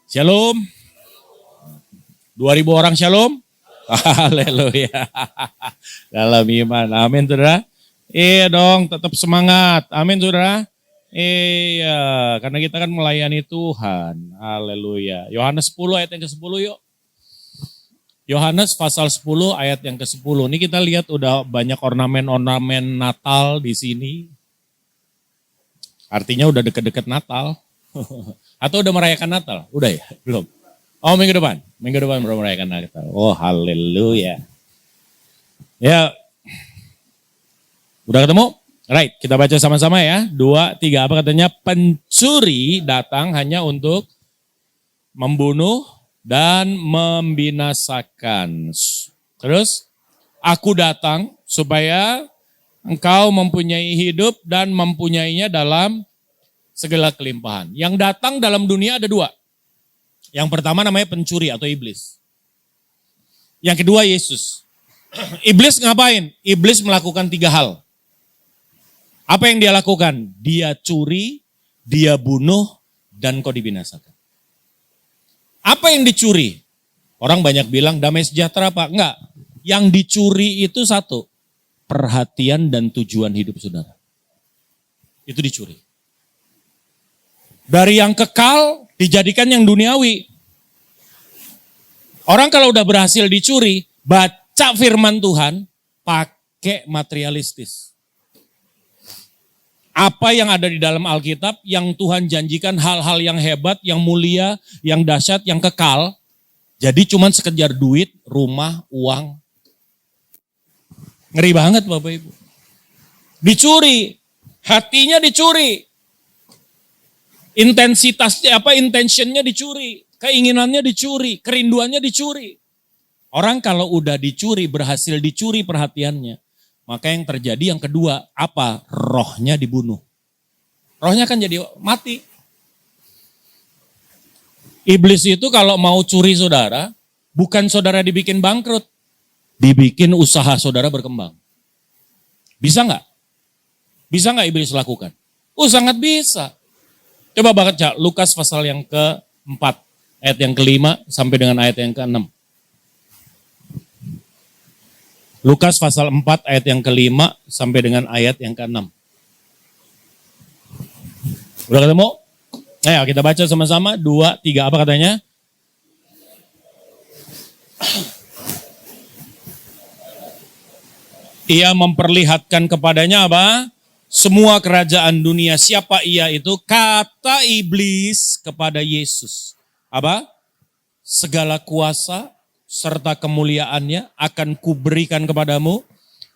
Shalom. 2000 orang shalom. Haleluya. Dalam iman. Amin saudara. Iya dong, tetap semangat. Amin saudara. Iya, karena kita kan melayani Tuhan. Haleluya. Yohanes 10 ayat yang ke-10 yuk. Yohanes pasal 10 ayat yang ke-10. Ini kita lihat udah banyak ornamen-ornamen Natal di sini. Artinya udah deket-deket Natal. Atau udah merayakan Natal? Udah ya? Belum? Oh minggu depan baru merayakan Natal. Oh haleluya. Ya, udah ketemu? Right, kita baca sama-sama ya. 2, 3, apa katanya? Pencuri datang hanya untuk membunuh dan membinasakan. Terus, aku datang supaya engkau mempunyai hidup dan mempunyainya dalam segala kelimpahan. Yang datang dalam dunia ada 2. Yang pertama namanya pencuri atau iblis. Yang kedua Yesus. Iblis ngapain? Iblis melakukan 3 hal. Apa yang dia lakukan? Dia curi, dia bunuh, dan kau dibinasakan. Apa yang dicuri? Orang banyak bilang damai sejahtera Pak. Enggak. Yang dicuri itu satu. Perhatian dan tujuan hidup saudara. Itu dicuri. Dari yang kekal dijadikan yang duniawi. Orang kalau udah berhasil dicuri, baca firman Tuhan, pakai materialistis. Apa yang ada di dalam Alkitab, yang Tuhan janjikan hal-hal yang hebat, yang mulia, yang dahsyat, yang kekal. Jadi cuman sekedar duit, rumah, uang. Ngeri banget Bapak Ibu. Dicuri, hatinya dicuri. Intentionnya dicuri, keinginannya dicuri, kerinduannya dicuri. Orang kalau udah dicuri, berhasil dicuri perhatiannya, maka yang terjadi yang kedua, apa? Rohnya dibunuh. Rohnya kan jadi mati. Iblis itu kalau mau curi saudara, bukan saudara dibikin bangkrut, dibikin usaha saudara berkembang. Bisa nggak? Bisa nggak iblis lakukan? Sangat bisa. Coba baca Lukas pasal yang ke-4, ayat yang ke-5 sampai dengan ayat yang ke-6. Lukas pasal 4 ayat yang ke-5 sampai dengan ayat yang ke-6. Udah ketemu? Ayo kita baca sama-sama, 2, 3, apa katanya? Ia memperlihatkan kepadanya apa? Semua kerajaan dunia. Siapa ia itu? Kata iblis kepada Yesus. Apa? Segala kuasa serta kemuliaannya akan kuberikan kepadamu.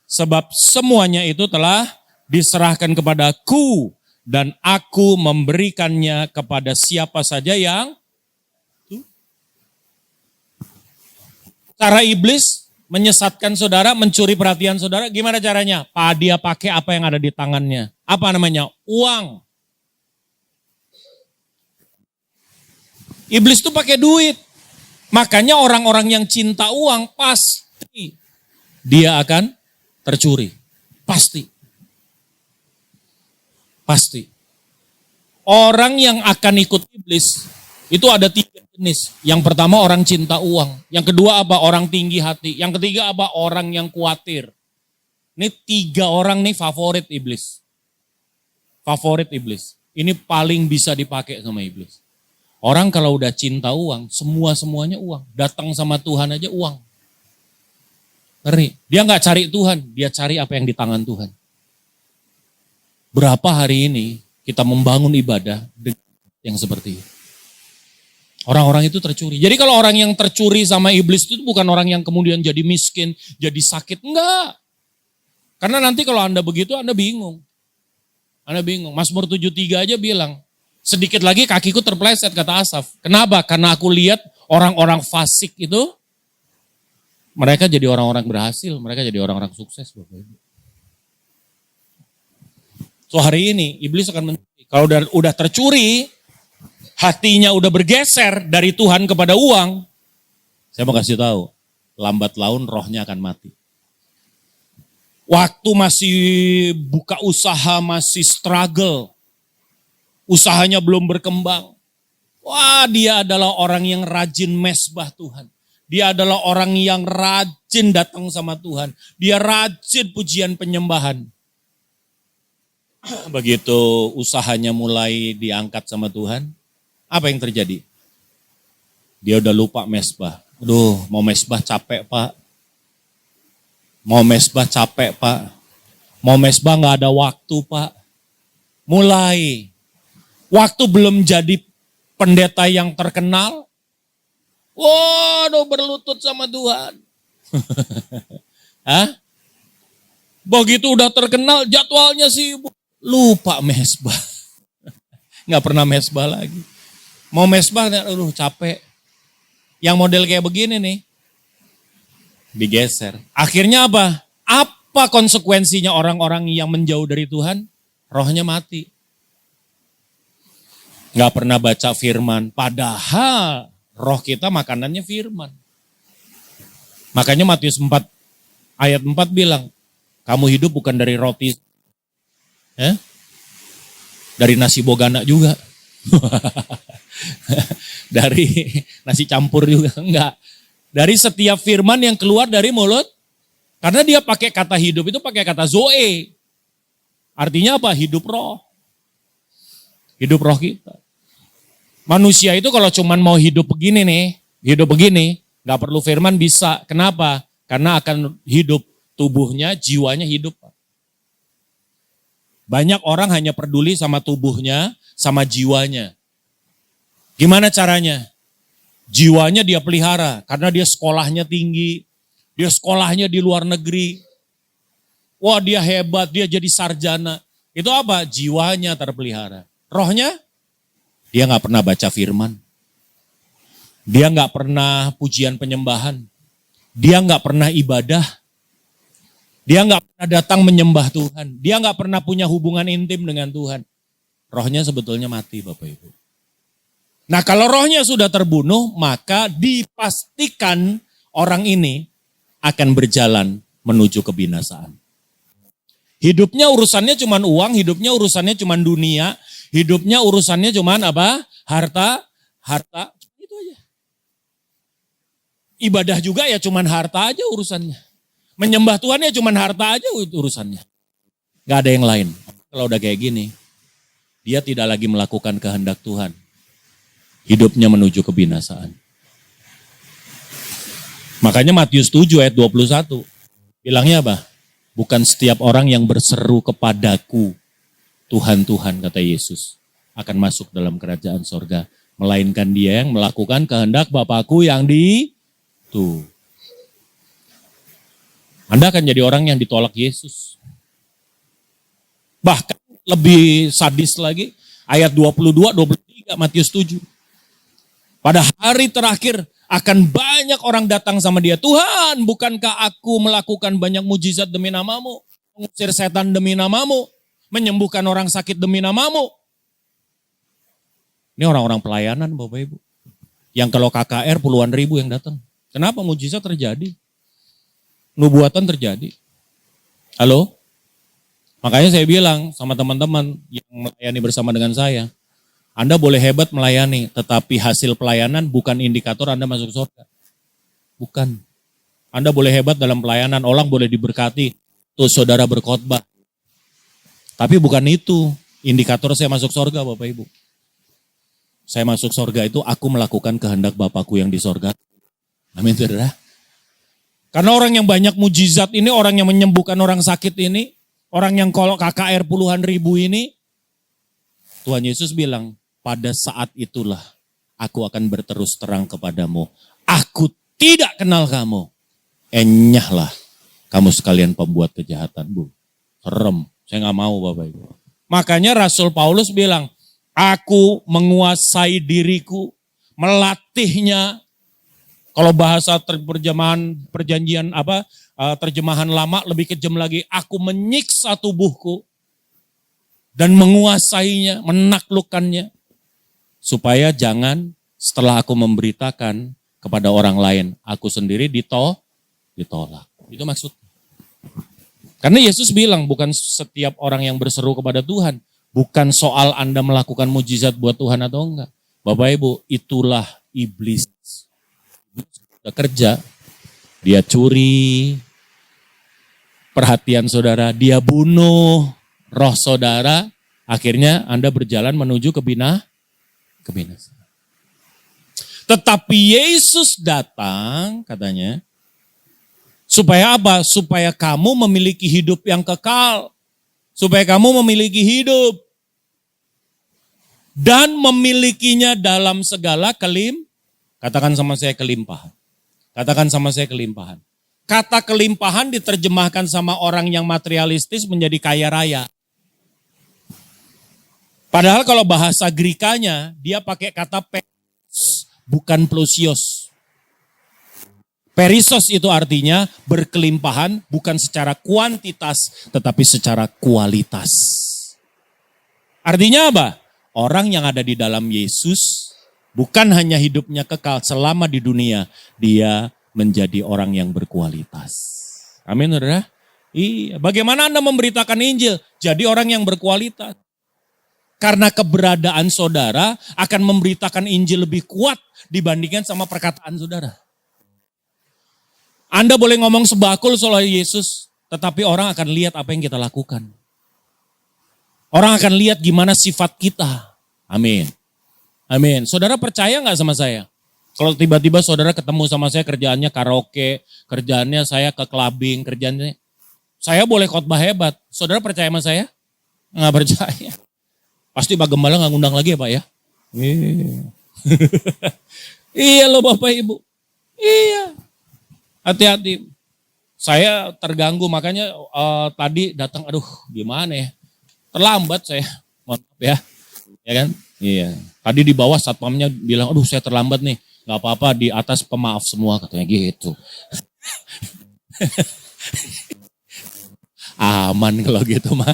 Sebab semuanya itu telah diserahkan kepadaku. Dan aku memberikannya kepada siapa saja yang. Cara iblis menyesatkan saudara, mencuri perhatian saudara, gimana caranya? Dia pakai apa yang ada di tangannya. Apa namanya? Uang. Iblis itu pakai duit. Makanya orang-orang yang cinta uang pasti dia akan tercuri. Pasti. Pasti. Orang yang akan ikut iblis itu ada 3 jenis. Yang pertama orang cinta uang. Yang kedua apa? Orang tinggi hati. Yang ketiga apa? Orang yang khawatir. Ini 3 orang nih favorit iblis. Favorit iblis. Ini paling bisa dipakai sama iblis. Orang kalau udah cinta uang, semuanya uang. Datang sama Tuhan aja uang. Ngeri. Dia nggak cari Tuhan, dia cari apa yang di tangan Tuhan. Berapa hari ini kita membangun ibadah dengan yang seperti itu. Orang-orang itu tercuri. Jadi kalau orang yang tercuri sama iblis itu bukan orang yang kemudian jadi miskin, jadi sakit. Enggak. Karena nanti kalau Anda begitu, Anda bingung. Anda bingung. Mazmur 73 aja bilang, sedikit lagi kakiku terpleset, kata Asaf. Kenapa? Karena aku lihat orang-orang fasik itu, mereka jadi orang-orang berhasil, mereka jadi orang-orang sukses. So hari ini, iblis akan mencuri. Kalau udah tercuri, hatinya udah bergeser dari Tuhan kepada uang, saya mau kasih tahu, lambat laun rohnya akan mati. Waktu masih buka usaha, masih struggle, usahanya belum berkembang, Wah, dia adalah orang yang rajin mesbah Tuhan. Dia adalah orang yang rajin datang sama Tuhan. Dia rajin pujian penyembahan. Begitu usahanya mulai diangkat sama Tuhan, apa yang terjadi? Dia udah lupa mesbah. Aduh, mau mesbah capek Pak. Mau mesbah capek Pak. Mau mesbah gak ada waktu Pak. Mulai. Waktu belum jadi pendeta yang terkenal. Waduh, berlutut sama Tuhan. Hah? Begitu udah terkenal jadwalnya sibuk. Lupa mesbah. Gak pernah mesbah lagi. Mau mesbah, aduh capek. Yang model kayak begini nih. Digeser. Akhirnya apa? Apa konsekuensinya orang-orang yang menjauh dari Tuhan? Rohnya mati. Gak pernah baca firman. Padahal roh kita makanannya firman. Makanya Matius 4 ayat 4 bilang, kamu hidup bukan dari roti. Dari nasi bogana juga. Dari nasi campur juga. Enggak. Dari setiap firman yang keluar dari mulut. Karena dia pakai kata hidup itu pakai kata zoe. Artinya apa? Hidup roh. Hidup roh kita. Manusia itu kalau cuman mau hidup begini nih. Hidup begini. Gak perlu firman bisa. Kenapa? Karena akan hidup tubuhnya, jiwanya hidup. Banyak orang hanya peduli sama tubuhnya, sama jiwanya. Gimana caranya? Jiwanya dia pelihara, karena dia sekolahnya tinggi, dia sekolahnya di luar negeri. Wah dia hebat, dia jadi sarjana. Itu apa? Jiwanya terpelihara. Rohnya? Dia gak pernah baca firman. Dia gak pernah pujian penyembahan. Dia gak pernah ibadah. Dia gak pernah datang menyembah Tuhan. Dia gak pernah punya hubungan intim dengan Tuhan. Rohnya sebetulnya mati Bapak Ibu. Nah kalau rohnya sudah terbunuh, maka dipastikan orang ini akan berjalan menuju kebinasaan. Hidupnya urusannya cuma uang, hidupnya urusannya cuma dunia, hidupnya urusannya cuma apa? Harta, itu aja. Ibadah juga ya cuma harta aja urusannya. Menyembah Tuhan ya cuma harta aja urusannya. Gak ada yang lain. Kalau udah kayak gini, dia tidak lagi melakukan kehendak Tuhan. Hidupnya menuju kebinasaan. Makanya Matius 7 ayat 21. Bilangnya apa? Bukan setiap orang yang berseru kepadaku, Tuhan, Tuhan, kata Yesus, akan masuk dalam kerajaan sorga. Melainkan dia yang melakukan kehendak Bapakku yang di tuh. Anda akan jadi orang yang ditolak Yesus. Bahkan lebih sadis lagi, ayat 22, 23, Matius 7. Pada hari terakhir akan banyak orang datang sama dia. Tuhan, bukankah aku melakukan banyak mujizat demi namamu? Mengusir setan demi namamu? Menyembuhkan orang sakit demi namamu? Ini orang-orang pelayanan Bapak Ibu. Yang kalau KKR puluhan ribu yang datang. Kenapa mujizat terjadi? Nubuatan terjadi. Halo? Makanya saya bilang sama teman-teman yang melayani bersama dengan saya, Anda boleh hebat melayani, tetapi hasil pelayanan bukan indikator Anda masuk surga. Bukan. Anda boleh hebat dalam pelayanan, orang boleh diberkati, tuh saudara berkhotbah. Tapi bukan itu indikator saya masuk surga Bapak Ibu. Saya masuk surga itu aku melakukan kehendak Bapakku yang di surga. Amin saudara. Karena orang yang banyak mujizat ini, orang yang menyembuhkan orang sakit ini, orang yang kalau KKR puluhan ribu ini, Tuhan Yesus bilang, pada saat itulah aku akan berterus terang kepadamu. Aku tidak kenal kamu. Enyahlah kamu sekalian pembuat kejahatan. Bu, serem. Saya gak mau Bapak Ibu. Makanya Rasul Paulus bilang, aku menguasai diriku, melatihnya. Kalau bahasa perjanjian terjemahan lama lebih kejam lagi, aku menyiksa tubuhku dan menguasainya, menaklukkannya, supaya jangan setelah aku memberitakan kepada orang lain, aku sendiri ditolak. Itu maksud. Karena Yesus bilang bukan setiap orang yang berseru kepada Tuhan, bukan soal Anda melakukan mujizat buat Tuhan atau enggak. Bapak Ibu, itulah iblis. Sudah kerja, dia curi perhatian saudara, dia bunuh roh saudara, akhirnya Anda berjalan menuju kebinasaan. Tetapi Yesus datang, katanya, supaya apa? Supaya kamu memiliki hidup yang kekal. Supaya kamu memiliki hidup. Dan memilikinya dalam segala katakan sama saya kelimpahan. Katakan sama saya kelimpahan. Kata kelimpahan diterjemahkan sama orang yang materialistis menjadi kaya raya. Padahal kalau bahasa Grikanya, dia pakai kata peris, bukan plusios. Perisos itu artinya berkelimpahan bukan secara kuantitas, tetapi secara kualitas. Artinya apa? Orang yang ada di dalam Yesus bukan hanya hidupnya kekal selama di dunia, dia menjadi orang yang berkualitas. Amin, saudara? Iya. Bagaimana Anda memberitakan Injil? Jadi orang yang berkualitas. Karena keberadaan saudara akan memberitakan Injil lebih kuat dibandingkan sama perkataan saudara. Anda boleh ngomong sebakul soal Yesus, tetapi orang akan lihat apa yang kita lakukan. Orang akan lihat gimana sifat kita. Amin. Amin. Saudara percaya nggak sama saya? Kalau tiba-tiba saudara ketemu sama saya kerjaannya karaoke, kerjaannya saya ke clubbing, kerjaannya saya boleh khotbah hebat. Saudara percaya sama saya? Nggak percaya. Pasti Pak Gembala nggak ngundang lagi ya Pak ya? Iya. Iya loh Bapak Ibu. Iya. Hati-hati. Saya terganggu makanya tadi datang, aduh gimana ya. Terlambat saya. Mohon maaf ya. Ya kan? Iya. Tadi di bawah satpamnya bilang, aduh saya terlambat nih. Gak apa-apa di atas pemaaf semua katanya gitu. Aman kalau gitu mah.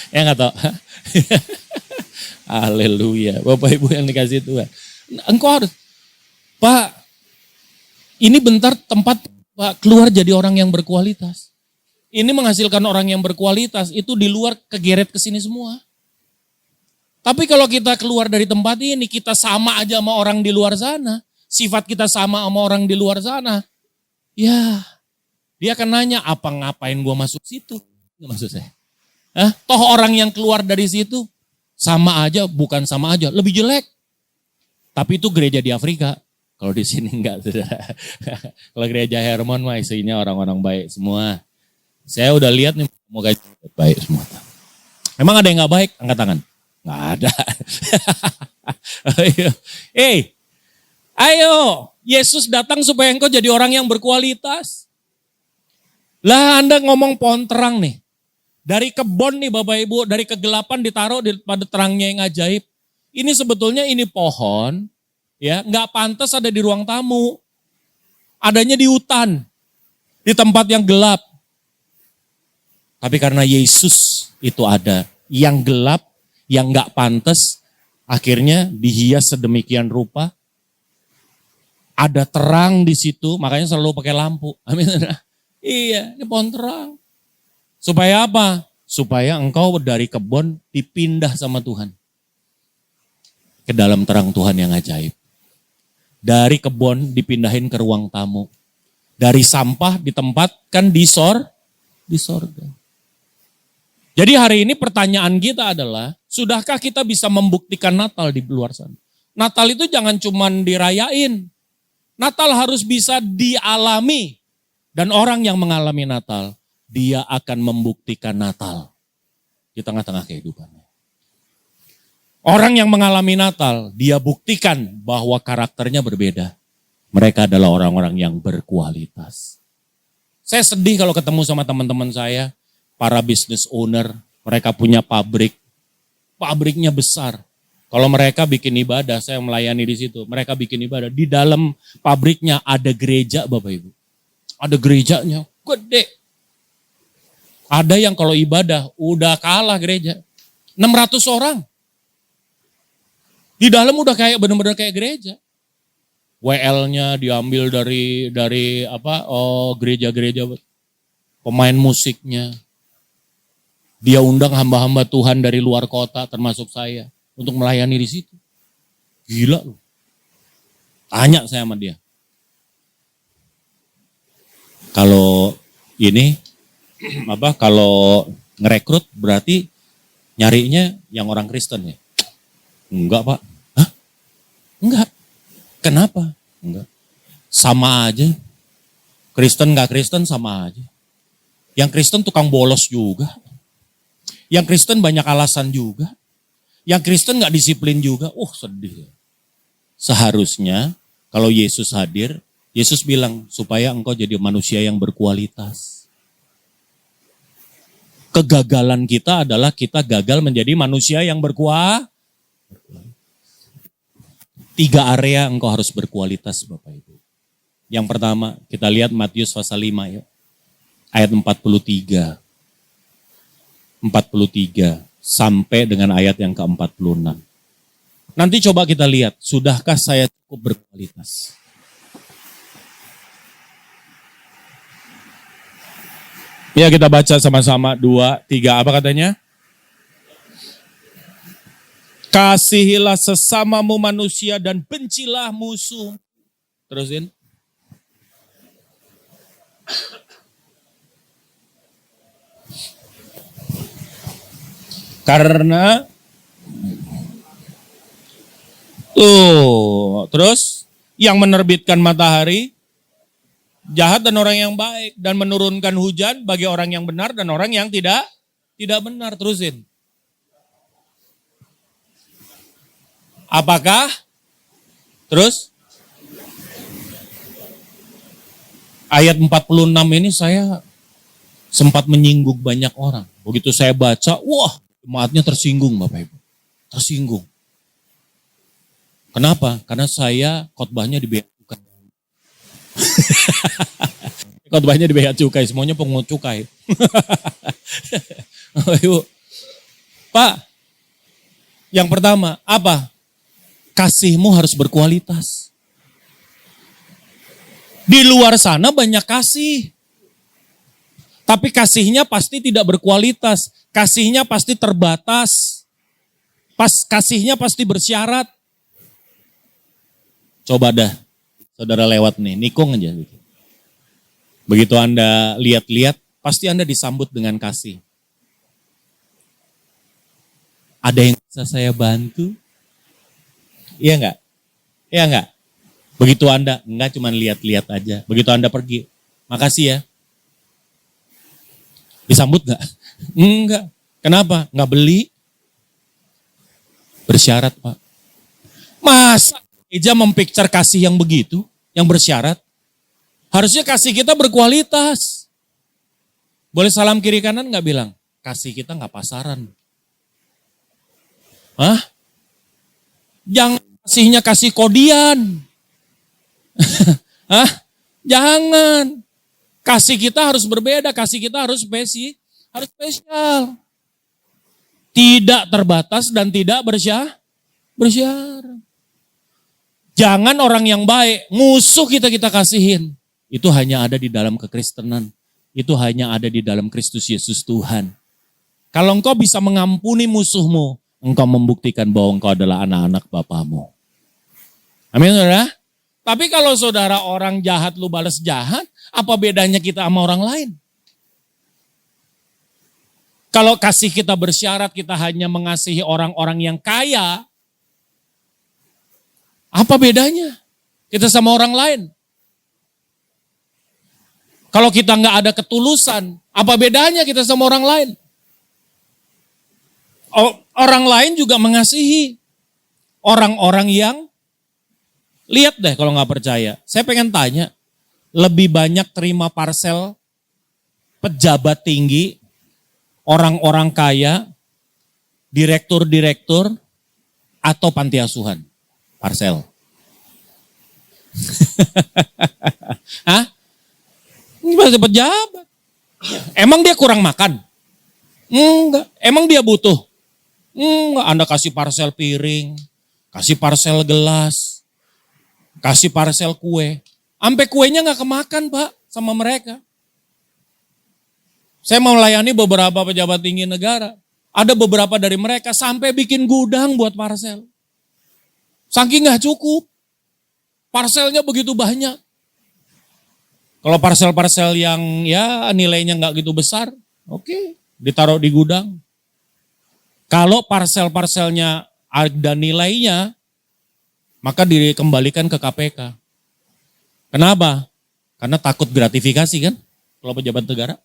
Ya nggak tahu. Haleluya. Bapak Ibu yang dikasih Tuhan. Engkau harus, Pak, ini bentar tempat Pak keluar jadi orang yang berkualitas. Ini menghasilkan orang yang berkualitas, itu di luar kegeret ke sini semua. Tapi kalau kita keluar dari tempat ini, kita sama aja sama orang di luar sana. Sifat kita sama sama orang di luar sana. Ya, dia akan nanya, apa ngapain gua masuk situ? Itu maksud saya. Toh orang yang keluar dari situ, sama aja, bukan sama aja, lebih jelek. Tapi itu gereja di Afrika. Kalau di sini enggak, saudara. Kalau gereja Hermon mah isinya orang-orang baik semua. Saya udah lihat nih, semoga baik semua. Emang ada yang gak baik? Angkat tangan. Gak ada. Ayo, Yesus datang supaya engkau jadi orang yang berkualitas. Lah Anda ngomong pohon terang nih. Dari kebon nih Bapak Ibu, dari kegelapan ditaruh pada terangnya yang ajaib. Ini sebetulnya ini pohon, ya nggak pantas ada di ruang tamu. Adanya di hutan, di tempat yang gelap. Tapi karena Yesus itu ada, yang gelap, yang nggak pantas, akhirnya dihias sedemikian rupa. Ada terang di situ, makanya selalu pakai lampu. Amin. Iya, ini pohon terang. Supaya apa? Supaya engkau dari kebun dipindah sama Tuhan. Ke dalam terang Tuhan yang ajaib. Dari kebun dipindahin ke ruang tamu. Dari sampah ditempatkan di sorga. Jadi hari ini pertanyaan kita adalah, sudahkah kita bisa membuktikan Natal di luar sana? Natal itu jangan cuma dirayain. Natal harus bisa dialami. Dan orang yang mengalami Natal, dia akan membuktikan Natal di tengah-tengah kehidupannya. Orang yang mengalami Natal, dia buktikan bahwa karakternya berbeda. Mereka adalah orang-orang yang berkualitas. Saya sedih kalau ketemu sama teman-teman saya, para business owner, mereka punya pabrik, pabriknya besar. Kalau mereka bikin ibadah, saya melayani di situ, mereka bikin ibadah. Di dalam pabriknya ada gereja Bapak Ibu. Ada gerejanya, gede. Ada yang kalau ibadah udah kalah gereja. 600 orang. Di dalam udah kayak benar-benar kayak gereja. WL-nya diambil dari gereja-gereja. Pemain musiknya. Dia undang hamba-hamba Tuhan dari luar kota termasuk saya untuk melayani di situ. Gila lu. Tanya saya sama dia. Kalau ini kalau ngerekrut berarti nyarinya yang orang Kristen ya? Enggak, Pak. Hah? Enggak. Kenapa? Enggak. Sama aja. Kristen nggak Kristen sama aja. Yang Kristen tukang bolos juga. Yang Kristen banyak alasan juga. Yang Kristen nggak disiplin juga. Sedih. Seharusnya kalau Yesus hadir, Yesus bilang supaya engkau jadi manusia yang berkualitas. Kegagalan kita adalah kita gagal menjadi manusia yang berkualitas. 3 area engkau harus berkualitas Bapak Ibu. Yang pertama, kita lihat Matius pasal 5 ya. Ayat 43. 43 sampai dengan ayat yang ke-46. Nanti coba kita lihat, sudahkah saya cukup berkualitas? Ya kita baca sama-sama 2, 3, apa katanya? Kasihilah sesamamu manusia dan bencilah musuh. Terusin. Karena terus yang menerbitkan matahari jahat dan orang yang baik dan menurunkan hujan bagi orang yang benar dan orang yang tidak benar. Terusin. Apakah? Terus? Ayat 46 ini saya sempat menyinggung banyak orang. Begitu saya baca, jemaatnya tersinggung Bapak Ibu. Tersinggung. Kenapa? Karena saya khotbahnya di bea cukai. Khotbahnya di bea cukai, semuanya pengungut cukai. Pak, yang pertama apa? Kasihmu harus berkualitas. Di luar sana banyak kasih. Tapi kasihnya pasti tidak berkualitas. Kasihnya pasti terbatas. Kasihnya pasti bersyarat. Coba dah, saudara lewat nih, nikung aja. Begitu Anda lihat-lihat, pasti Anda disambut dengan kasih. Ada yang bisa saya bantu? Iya enggak? Iya enggak? Begitu Anda, enggak cuma lihat-lihat aja. Begitu Anda pergi, makasih ya. Disambut enggak? Enggak. Kenapa? Enggak beli. Bersyarat Pak. Masa gereja mempicture kasih yang begitu, yang bersyarat? Harusnya kasih kita berkualitas. Boleh salam kiri kanan enggak bilang? Kasih kita enggak pasaran. Hah? Jangan kasihnya kasih kodian. Hah? Jangan. Kasih kita harus berbeda, kasih kita harus spesial. Tidak terbatas dan tidak bersyarat. Jangan orang yang baik, musuh kita kasihin. Itu hanya ada di dalam kekristenan. Itu hanya ada di dalam Kristus Yesus Tuhan. Kalau engkau bisa mengampuni musuhmu, engkau membuktikan bahwa engkau adalah anak-anak Bapamu. Amin saudara? Tapi kalau saudara orang jahat lu balas jahat, apa bedanya kita sama orang lain? Kalau kasih kita bersyarat, kita hanya mengasihi orang-orang yang kaya, apa bedanya kita sama orang lain? Kalau kita nggak ada ketulusan, apa bedanya kita sama orang lain? Orang lain juga mengasihi orang-orang yang, lihat deh kalau nggak percaya. Saya pengen tanya, lebih banyak terima parsel pejabat tinggi, orang-orang kaya, direktur-direktur, atau panti asuhan? Parsel. Hah? Ini pasti pejabat. Emang dia kurang makan? Enggak. Emang dia butuh? Enggak. Anda kasih parsel piring, kasih parsel gelas, kasih parsel kue. Sampai kuenya gak kemakan Pak sama mereka. Saya mau melayani beberapa pejabat tinggi negara. Ada beberapa dari mereka sampai bikin gudang buat parsel. Saking nggak cukup. Parselnya begitu banyak. Kalau parsel-parsel yang ya nilainya nggak gitu besar, oke, ditaruh di gudang. Kalau parsel-parselnya ada nilainya, maka dikembalikan ke KPK. Kenapa? Karena takut gratifikasi kan, kalau pejabat negara.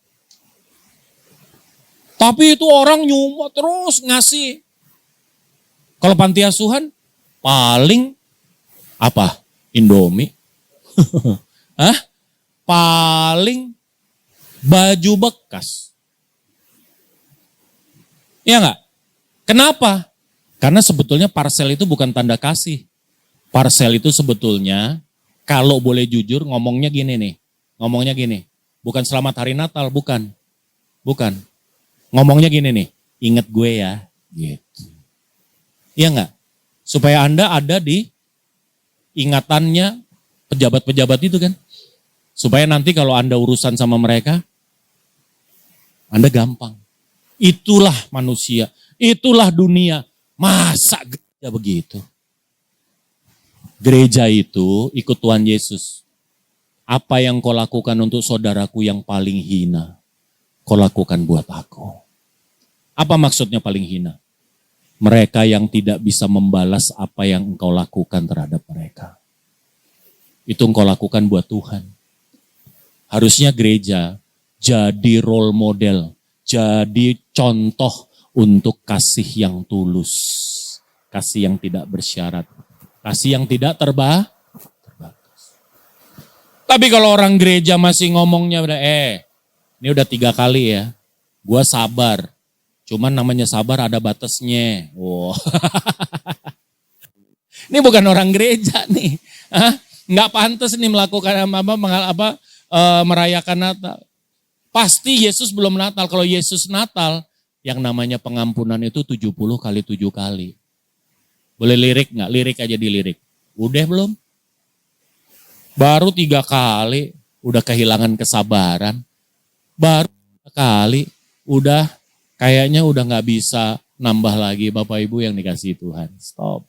Tapi itu orang nyumbang terus ngasih. Kalau panti asuhan, paling apa? Indomie. Hah? Paling baju bekas. Iya enggak? Kenapa? Karena sebetulnya parsel itu bukan tanda kasih. Parsel itu sebetulnya, kalau boleh jujur ngomongnya gini nih. Ngomongnya gini. Bukan selamat hari Natal, bukan. Bukan. Ngomongnya gini nih. Ingat gue ya. Gitu. Iya enggak? Supaya Anda ada di ingatannya pejabat-pejabat itu kan. Supaya nanti kalau Anda urusan sama mereka, Anda gampang. Itulah manusia, itulah dunia. Masa gereja begitu? Gereja itu ikut Tuhan Yesus. Apa yang kau lakukan untuk saudaraku yang paling hina, kau lakukan buat aku. Apa maksudnya paling hina? Mereka yang tidak bisa membalas apa yang engkau lakukan terhadap mereka. Itu engkau lakukan buat Tuhan. Harusnya gereja jadi role model, jadi contoh untuk kasih yang tulus, kasih yang tidak bersyarat, kasih yang tidak terbatas. Tapi kalau orang gereja masih ngomongnya, ini udah 3 kali ya, gua sabar, cuman namanya sabar ada batasnya. Wow. Ini bukan orang gereja nih, nggak pantas nih melakukan merayakan Natal. Pasti Yesus belum Natal. Kalau Yesus Natal, yang namanya pengampunan itu 70 kali 7 kali. Boleh lirik nggak? Lirik aja dilirik. Udah belum? Baru 3 kali, udah kehilangan kesabaran. Baru 3 kali, udah kayaknya udah nggak bisa nambah lagi Bapak Ibu yang dikasihi Tuhan. Stop.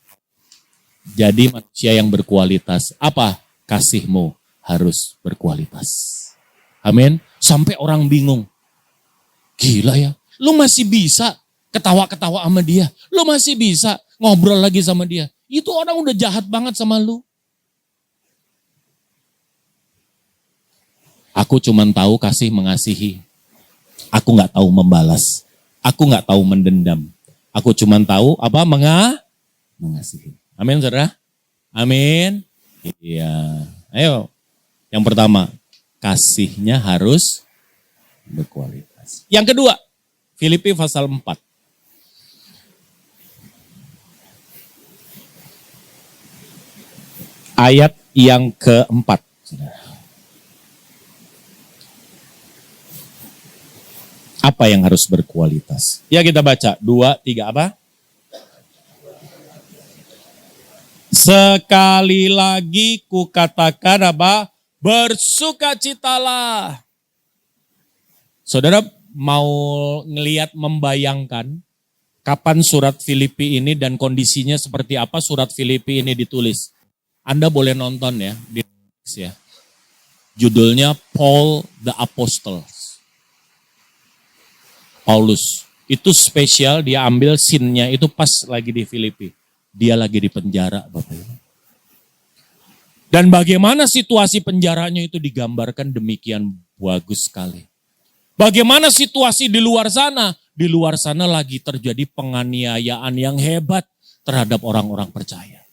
Jadi manusia yang berkualitas. Apa? Kasihmu harus berkualitas. Amin. Sampai orang bingung. Gila ya, lu masih bisa ketawa-ketawa sama dia. Lu masih bisa ngobrol lagi sama dia. Itu orang udah jahat banget sama lu. Aku cuman tahu kasih mengasihi. Aku gak tahu membalas. Aku gak tahu mendendam. Aku cuman tahu apa mengasihi. Amin saudara. Amin. Iya. Ayo. Yang pertama, kasihnya harus berkualitas. Yang kedua, Filipi pasal 4. Ayat yang keempat. Apa yang harus berkualitas? Ya kita baca, 2, 3 apa? Sekali lagi kukatakan apa? Bersukacitalah. Saudara mau ngelihat, membayangkan kapan surat Filipi ini dan kondisinya seperti apa surat Filipi ini ditulis. Anda boleh nonton ya di Netflix ya. Judulnya Paul the Apostle. Paulus. Itu spesial, dia ambil scene-nya itu pas lagi di Filipi. Dia lagi di penjara, Bapak Ibu. Dan bagaimana situasi penjaranya itu digambarkan demikian bagus sekali. Bagaimana situasi di luar sana? Di luar sana lagi terjadi penganiayaan yang hebat terhadap orang-orang percaya.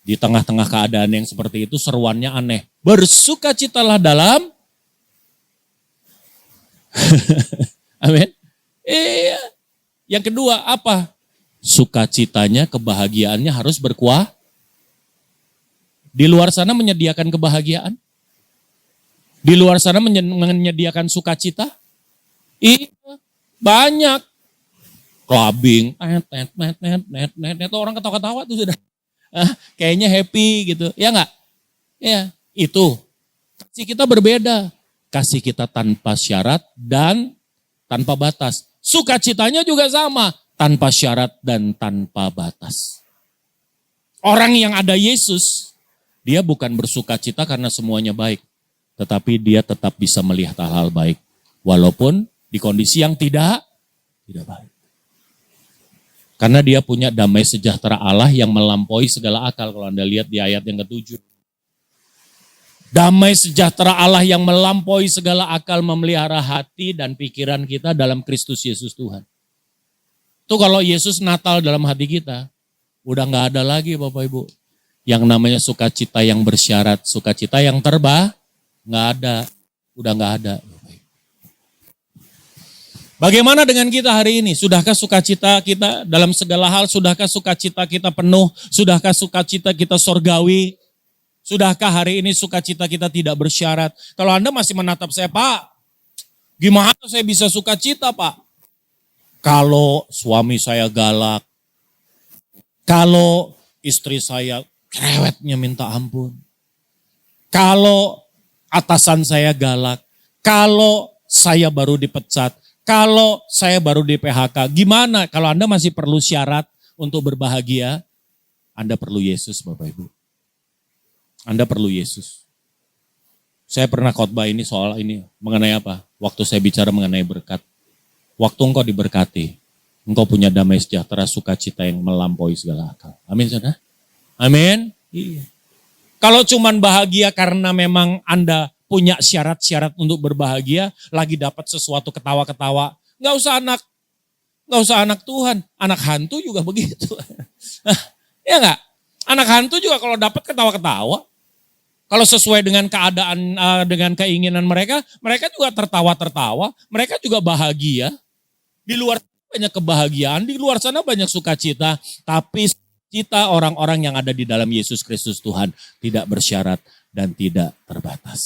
Di tengah-tengah keadaan yang seperti itu seruannya aneh. Bersukacitalah dalam. Amin. Iya. Yang kedua apa? Sukacitanya, kebahagiaannya harus berkuah. Di luar sana menyediakan kebahagiaan. Di luar sana menyediakan sukacita. Iya, banyak. Clubbing, net, orang ketawa-ketawa tuh sudah. Kayaknya happy gitu, ya enggak? Ya, itu. Kasih kita berbeda. Kasih kita tanpa syarat dan tanpa batas. Sukacitanya juga sama, tanpa syarat dan tanpa batas. Orang yang ada Yesus, dia bukan bersuka cita karena semuanya baik. Tetapi dia tetap bisa melihat hal-hal baik. Walaupun di kondisi yang tidak baik. Karena dia punya damai sejahtera Allah yang melampaui segala akal. Kalau Anda lihat di ayat yang ke-7. Damai sejahtera Allah yang melampaui segala akal memelihara hati dan pikiran kita dalam Kristus Yesus Tuhan. Itu kalau Yesus Natal dalam hati kita, udah gak ada lagi Bapak Ibu. Yang namanya sukacita yang bersyarat, sukacita yang gak ada. Udah gak ada. Bagaimana dengan kita hari ini? Sudahkah sukacita kita dalam segala hal? Sudahkah sukacita kita penuh? Sudahkah sukacita kita sorgawi? Sudahkah hari ini sukacita kita tidak bersyarat? Kalau Anda masih menatap saya, Pak, gimana saya bisa sukacita, Pak? Kalau suami saya galak, kalau istri saya cerewetnya minta ampun, kalau atasan saya galak, kalau saya baru dipecat, kalau saya baru di PHK, gimana? Kalau Anda masih perlu syarat untuk berbahagia, Anda perlu Yesus Bapak Ibu. Anda perlu Yesus. Saya pernah khotbah ini soal ini, mengenai apa? Waktu saya bicara mengenai berkat. Waktu engkau diberkati, engkau punya damai sejahtera, sukacita yang melampaui segala akal. Amin saudara? Amin? Iya. Kalau cuman bahagia karena memang Anda punya syarat-syarat untuk berbahagia, lagi dapat sesuatu ketawa-ketawa, nggak usah anak Tuhan, anak hantu juga begitu. Ya nggak? Anak hantu juga kalau dapat ketawa-ketawa, kalau sesuai dengan keadaan, dengan keinginan mereka juga tertawa-tertawa, mereka juga bahagia. Di luar banyak kebahagiaan, di luar sana banyak sukacita, tapi cita orang-orang yang ada di dalam Yesus Kristus Tuhan tidak bersyarat dan tidak terbatas.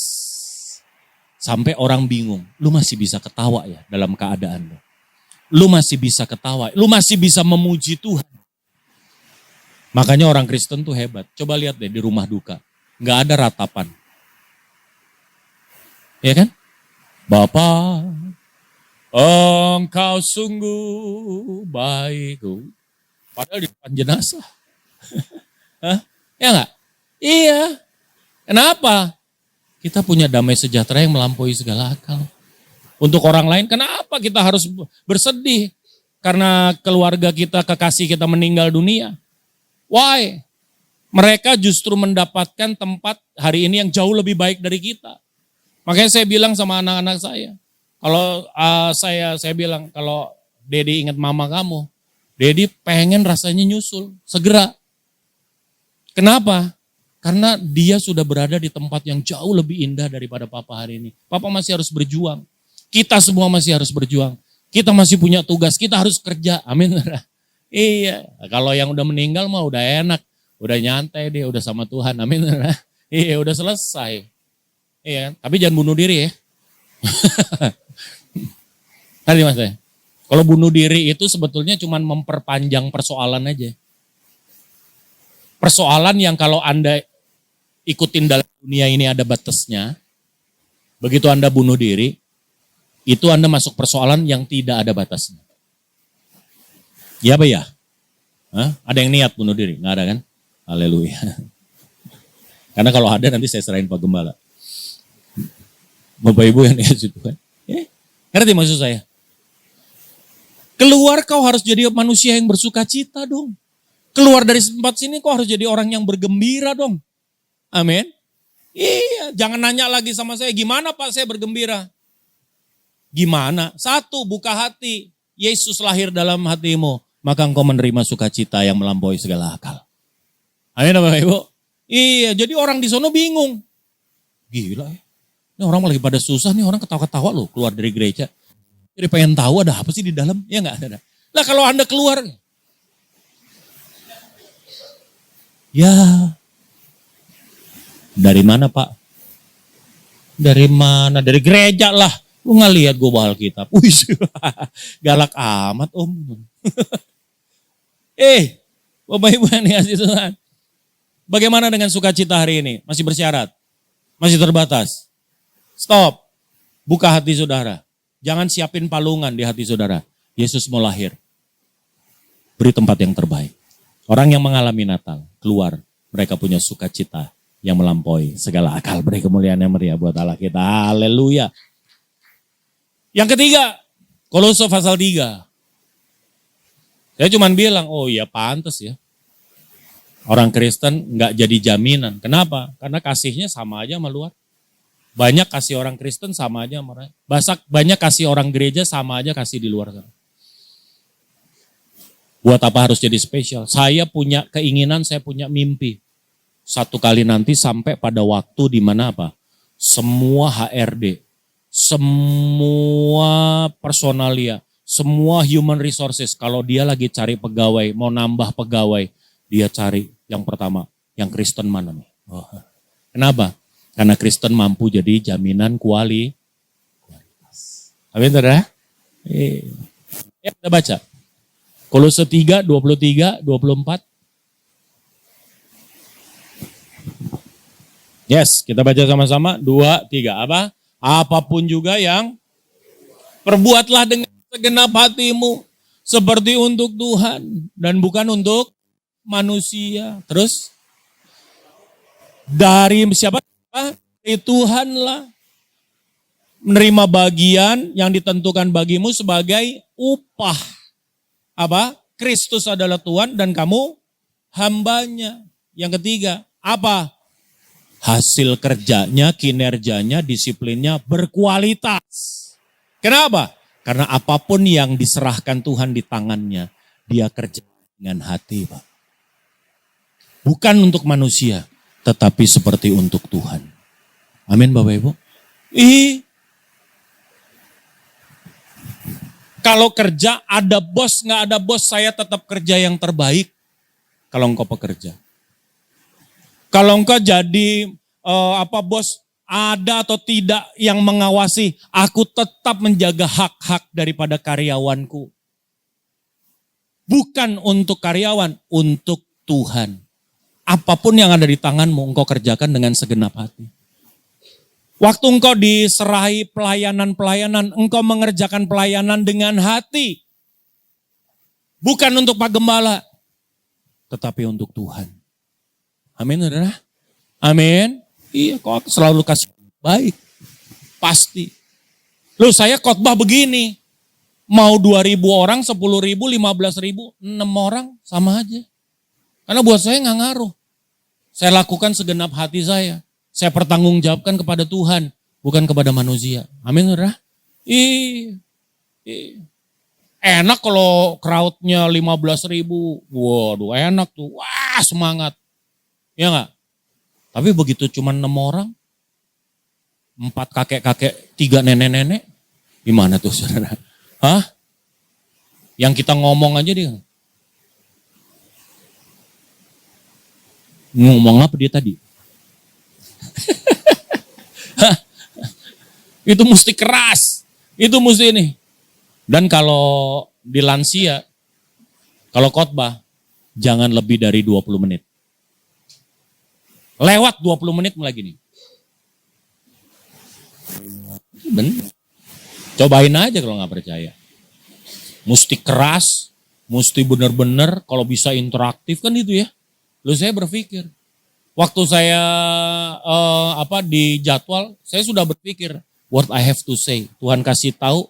Sampai orang bingung, lu masih bisa ketawa ya dalam keadaan lu. Lu masih bisa ketawa, lu masih bisa memuji Tuhan. Makanya orang Kristen tuh hebat. Coba lihat deh di rumah duka, nggak ada ratapan. Ya kan? Bapa, engkau sungguh baik. Padahal di depan jenazah. Hah? Ya nggak? Iya. Kenapa? Kita punya damai sejahtera yang melampaui segala akal. Untuk orang lain, kenapa kita harus bersedih? Karena keluarga kita, kekasih kita meninggal dunia. Why? Mereka justru mendapatkan tempat hari ini yang jauh lebih baik dari kita. Makanya saya bilang sama anak-anak saya. Kalau saya bilang, kalau Dedi ingat mama kamu, Dedi pengen rasanya nyusul, segera. Kenapa? Karena dia sudah berada di tempat yang jauh lebih indah daripada papa hari ini. Papa masih harus berjuang. Kita semua masih harus berjuang. Kita masih punya tugas, kita harus kerja. Amin. Iya, kalau yang udah meninggal mah udah enak. Udah nyantai dia, udah sama Tuhan. Amin. Iya, udah selesai. Iya, tapi jangan bunuh diri ya. Tadi mas ya. Kalau bunuh diri itu sebetulnya cuma memperpanjang persoalan aja. Persoalan yang kalau Anda ikutin dalam dunia ini ada batasnya. Begitu Anda bunuh diri, itu Anda masuk persoalan yang tidak ada batasnya. Ya apa ya? Hah? Ada yang niat bunuh diri? Nggak ada kan? Haleluya. Karena kalau ada nanti saya serahin Pak Gembala. Bapak Ibu yang niat itu kan. Ngerti maksud saya? Keluar kau harus jadi manusia yang bersuka cita dong. Keluar dari tempat sini kau harus jadi orang yang bergembira dong. Amin. Iya, jangan nanya lagi sama saya, gimana Pak saya bergembira? Gimana? Satu, buka hati. Yesus lahir dalam hatimu, maka engkau menerima sukacita yang melampaui segala akal. Amin Bapak Ibu? Iya, jadi orang di sono bingung. Gila ya. Ini orang lagi pada susah nih, orang ketawa-ketawa loh keluar dari gereja. Jadi pengen tahu ada apa sih di dalam? Ya enggak ada. Lah kalau Anda keluar, ya dari mana Pak? Dari mana? Dari gereja lah. Lu nggak lihat gue bawa Alkitab. Wih, galak amat om. Bapak Ibu yang dikasih Tuhan. Bagaimana dengan sukacita hari ini? Masih bersyarat? Masih terbatas? Stop. Buka hati saudara. Jangan siapin palungan di hati saudara. Yesus mau lahir. Beri tempat yang terbaik. Orang yang mengalami Natal, keluar. Mereka punya sukacita yang melampaui segala akal. Beri kemuliaan yang meriah buat Allah kita. Haleluya. Yang ketiga, Kolose pasal 3. Saya cuma bilang, oh ya pantas ya. Orang Kristen nggak jadi jaminan. Kenapa? Karena kasihnya sama aja sama luar. Banyak kasih orang Kristen sama aja sama mereka. Banyak kasih orang gereja sama aja kasih di luar sana. Buat apa harus jadi spesial? Saya punya keinginan, saya punya mimpi. Satu kali nanti sampai pada waktu di mana apa? Semua HRD, semua personalia, semua human resources, kalau dia lagi cari pegawai, mau nambah pegawai, dia cari yang pertama, yang Kristen mana nih? Oh. Kenapa? Karena Kristen mampu jadi jaminan kualitas. Amin, saudara? Ya, kita baca. Kolose 3, 23, 24. Yes, kita baca sama-sama. 2, 3. Apa? Apapun juga yang perbuatlah dengan segenap hatimu. Seperti untuk Tuhan dan bukan untuk manusia. Terus? Dari siapa? Dari Tuhanlah. Menerima bagian yang ditentukan bagimu sebagai upah. Apa? Kristus adalah Tuhan dan kamu hambanya. Yang ketiga, apa? Hasil kerjanya, kinerjanya, disiplinnya berkualitas. Kenapa? Karena apapun yang diserahkan Tuhan di tangannya, dia kerja dengan hati, Pak. Bukan untuk manusia, tetapi seperti untuk Tuhan. Amin, Bapak Ibu. Kalau kerja ada bos, nggak ada bos, saya tetap kerja yang terbaik. Kalau engkau pekerja. Kalau engkau jadi bos, ada atau tidak yang mengawasi, aku tetap menjaga hak-hak daripada karyawanku. Bukan untuk karyawan, untuk Tuhan. Apapun yang ada di tanganmu, engkau kerjakan dengan segenap hati. Waktu engkau diserahi pelayanan-pelayanan, engkau mengerjakan pelayanan dengan hati. Bukan untuk Pak Gembala, tetapi untuk Tuhan. Amin, saudara? Amin. Iya, kok selalu kasih baik. Pasti. Loh, saya khotbah begini. Mau 2.000 orang, 10.000, 15.000, 6 orang, sama aja. Karena buat saya nggak ngaruh. Saya lakukan segenap hati saya. Saya pertanggungjawabkan kepada Tuhan, bukan kepada manusia. Amin, saudara? Enak kalau crowd-nya 15.000. Waduh, enak tuh. Wah, semangat. Ya nggak? Tapi begitu cuma 6 orang, 4 kakek-kakek, 3 nenek-nenek, gimana tuh, saudara? Hah? Yang kita ngomong aja dia. Ngomong apa dia tadi? Itu mesti keras. Itu mesti ini. Dan kalau di lansia, kalau khotbah, jangan lebih dari 20 menit. Lewat 20 menit mulai gini. Benar. Cobain aja kalau nggak percaya. Mesti keras, mesti benar-benar, kalau bisa interaktif kan itu ya. Lalu saya berpikir, waktu saya di jadwal, saya sudah berpikir, what I have to say. Tuhan kasih tahu,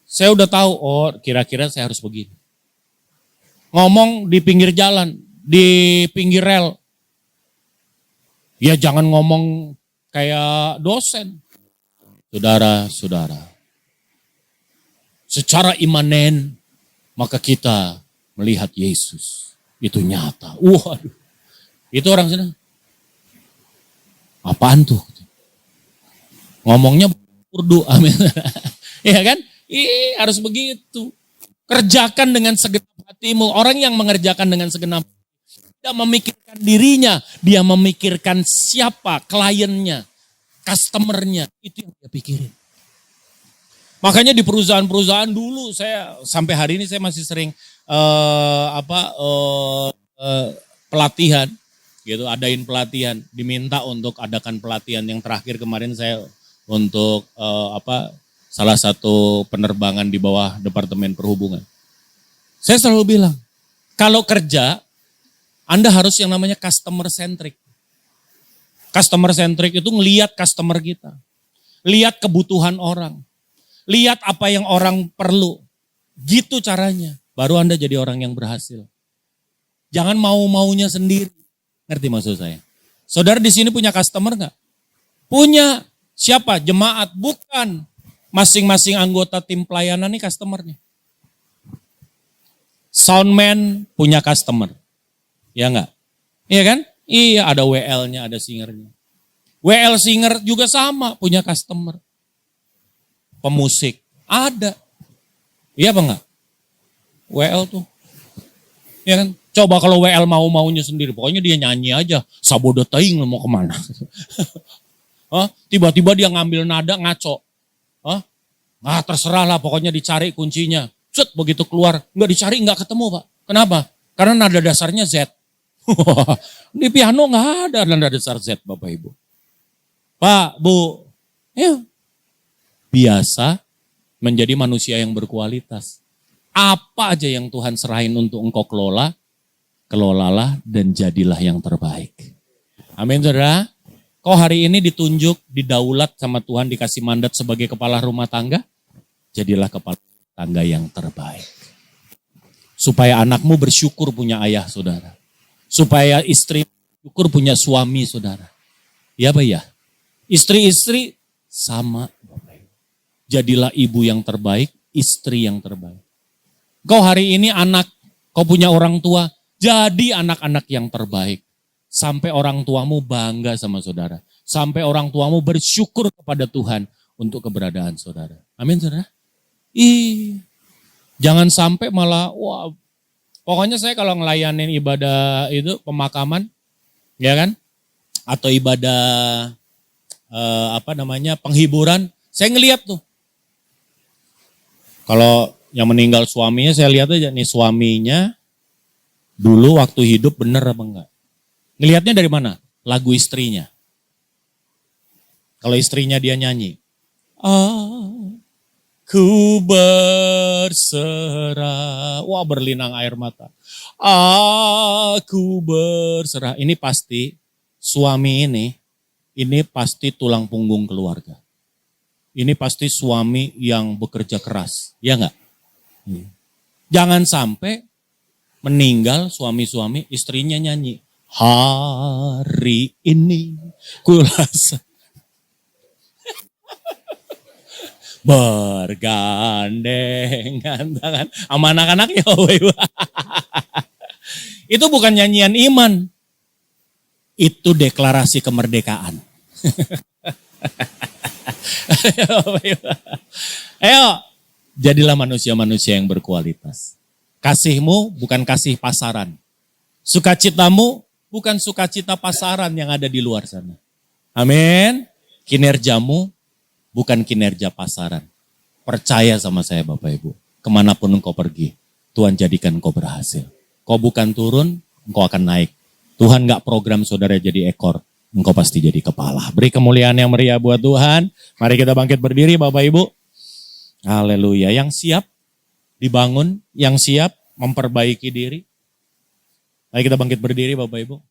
saya udah tahu, oh kira-kira saya harus begini. Ngomong di pinggir jalan, di pinggir rel. Ya jangan ngomong kayak dosen. Saudara-saudara, secara imanen, maka kita melihat Yesus. Itu nyata. Waduh. Itu orang sana. Apaan tuh? Ngomongnya Urdu. Amin. Ya kan? Harus begitu. Kerjakan dengan segenap hatimu. Orang yang mengerjakan dengan segenap tidak memikirkan dirinya. Dia memikirkan siapa kliennya, customernya. Itu yang dia pikirin. Makanya di perusahaan-perusahaan dulu saya sampai hari ini saya masih sering pelatihan gitu, adain pelatihan, diminta untuk adakan pelatihan. Yang terakhir kemarin saya untuk salah satu penerbangan di bawah Departemen Perhubungan. Saya selalu bilang, kalau kerja Anda harus yang namanya customer centric. Customer centric itu ngelihat customer kita. Lihat kebutuhan orang. Lihat apa yang orang perlu. Gitu caranya. Baru Anda jadi orang yang berhasil. Jangan mau-maunya sendiri. Ngerti maksud saya? Saudara di sini punya customer nggak? Punya. Siapa? Jemaat? Bukan. Masing-masing anggota tim pelayanan nih customernya. Soundman punya customer. Ya enggak? Iya kan? Iya, ada WL-nya, ada singernya. WL singer juga sama, punya customer. Pemusik, ada. Iya apa enggak? WL tuh. Ya kan? Coba kalau WL mau-maunya sendiri, pokoknya dia nyanyi aja. Sabodo teing mau kemana. Tiba-tiba dia ngambil nada ngaco. Terserah lah, pokoknya dicari kuncinya. Set, begitu keluar, nggak dicari, nggak ketemu Pak. Kenapa? Karena nada dasarnya Z. Di piano nggak ada nada dasar Z Bapak Ibu. Pak, Bu, ya, biasa menjadi manusia yang berkualitas. Apa aja yang Tuhan serahin untuk engkau kelola, kelolalah dan jadilah yang terbaik. Amin saudara. Kau hari ini ditunjuk, didaulat sama Tuhan, dikasih mandat sebagai kepala rumah tangga, jadilah kepala rumah tangga yang terbaik. Supaya anakmu bersyukur punya ayah saudara. Supaya istri bersyukur punya suami saudara. Ya Pak ya? Istri-istri sama. Jadilah ibu yang terbaik, istri yang terbaik. Kau hari ini anak, kau punya orang tua, jadi anak-anak yang terbaik. Sampai orang tuamu bangga sama saudara. Sampai orang tuamu bersyukur kepada Tuhan untuk keberadaan saudara. Amin saudara? Jangan sampai malah, wah, pokoknya saya kalau ngelayanin ibadah itu pemakaman, ya kan? Atau ibadah penghiburan, saya ngelihat tuh. Kalau yang meninggal suaminya, saya lihat aja nih suaminya dulu waktu hidup bener apa enggak. Ngelihatnya dari mana? Lagu istrinya. Kalau istrinya dia nyanyi, aku berserah. Wah, berlinang air mata. Aku berserah. Ini pasti suami ini pasti tulang punggung keluarga. Ini pasti suami yang bekerja keras. Ya enggak? Jangan sampai meninggal suami-suami, istrinya nyanyi. Hari ini kurasa bergandengan tangan sama anak-anaknya. Itu bukan nyanyian iman. Itu deklarasi kemerdekaan. Ayo, jadilah manusia-manusia yang berkualitas. Kasihmu bukan kasih pasaran. Sukacitamu bukan sukacita pasaran yang ada di luar sana. Amin. Kinerjamu bukan kinerja pasaran. Percaya sama saya Bapak Ibu. Kemanapun engkau pergi, Tuhan jadikan engkau berhasil. Kau bukan turun, engkau akan naik. Tuhan gak program saudara jadi ekor, engkau pasti jadi kepala. Beri kemuliaan yang meriah buat Tuhan. Mari kita bangkit berdiri Bapak Ibu. Haleluya. Yang siap dibangun, yang siap memperbaiki diri. Mari kita bangkit berdiri Bapak Ibu.